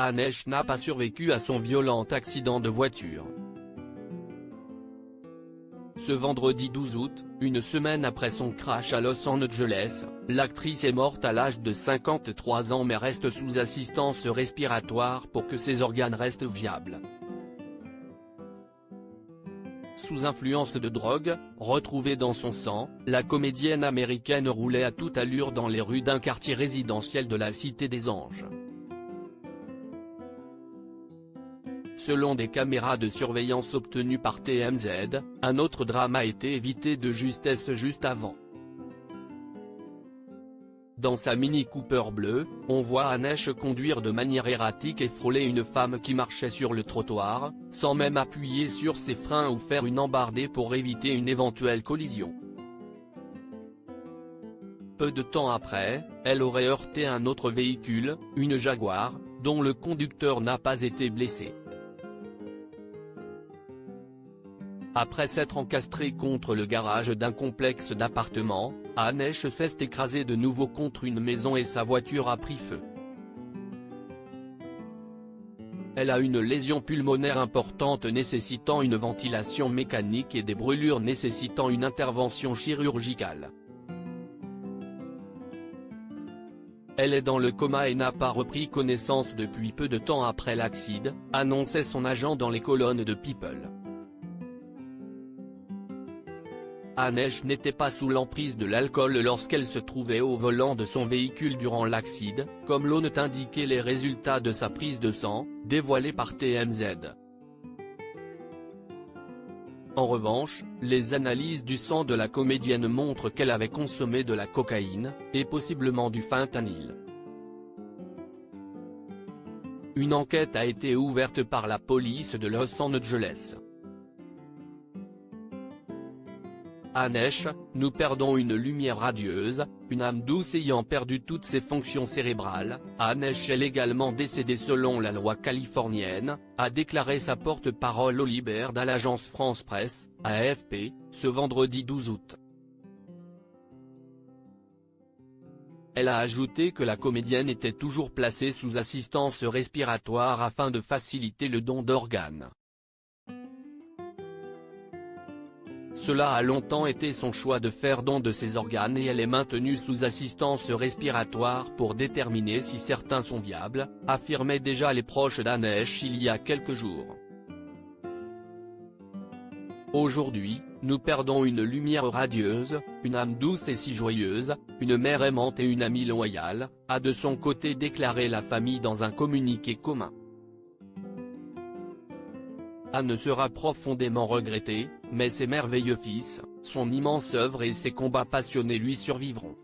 Anesh n'a pas survécu à son violent accident de voiture. Ce vendredi 12 août, une semaine après son crash à Los Angeles, l'actrice est morte à l'âge de 53 ans mais reste sous assistance respiratoire pour que ses organes restent viables. Sous influence de drogue, retrouvée dans son sang, la comédienne américaine roulait à toute allure dans les rues d'un quartier résidentiel de la Cité des Anges. Selon des caméras de surveillance obtenues par TMZ, un autre drame a été évité de justesse juste avant. Dans sa Mini Cooper bleue, on voit Anesh conduire de manière erratique et frôler une femme qui marchait sur le trottoir, sans même appuyer sur ses freins ou faire une embardée pour éviter une éventuelle collision. Peu de temps après, elle aurait heurté un autre véhicule, une Jaguar, dont le conducteur n'a pas été blessé. Après s'être encastré contre le garage d'un complexe d'appartements, Anesh s'est écrasé de nouveau contre une maison et sa voiture a pris feu. Elle a une lésion pulmonaire importante nécessitant une ventilation mécanique et des brûlures nécessitant une intervention chirurgicale. Elle est dans le coma et n'a pas repris connaissance depuis peu de temps après l'accident, annonçait son agent dans les colonnes de People. Anesh n'était pas sous l'emprise de l'alcool lorsqu'elle se trouvait au volant de son véhicule durant l'accident, comme l'ont indiqué les résultats de sa prise de sang, dévoilés par TMZ. En revanche, les analyses du sang de la comédienne montrent qu'elle avait consommé de la cocaïne, et possiblement du fentanyl. Une enquête a été ouverte par la police de Los Angeles. Anesh, nous perdons une lumière radieuse, une âme douce ayant perdu toutes ses fonctions cérébrales. Anesh est également décédée selon la loi californienne, a déclaré sa porte-parole Holly Baird à l'agence France Presse, AFP, ce vendredi 12 août. Elle a ajouté que la comédienne était toujours placée sous assistance respiratoire afin de faciliter le don d'organes. Cela a longtemps été son choix de faire don de ses organes et elle est maintenue sous assistance respiratoire pour déterminer si certains sont viables, affirmaient déjà les proches d'Anesh il y a quelques jours. Aujourd'hui, nous perdons une lumière radieuse, une âme douce et si joyeuse, une mère aimante et une amie loyale, a de son côté déclaré la famille dans un communiqué commun. Anne sera profondément regrettée, mais ses merveilleux fils, son immense œuvre et ses combats passionnés lui survivront.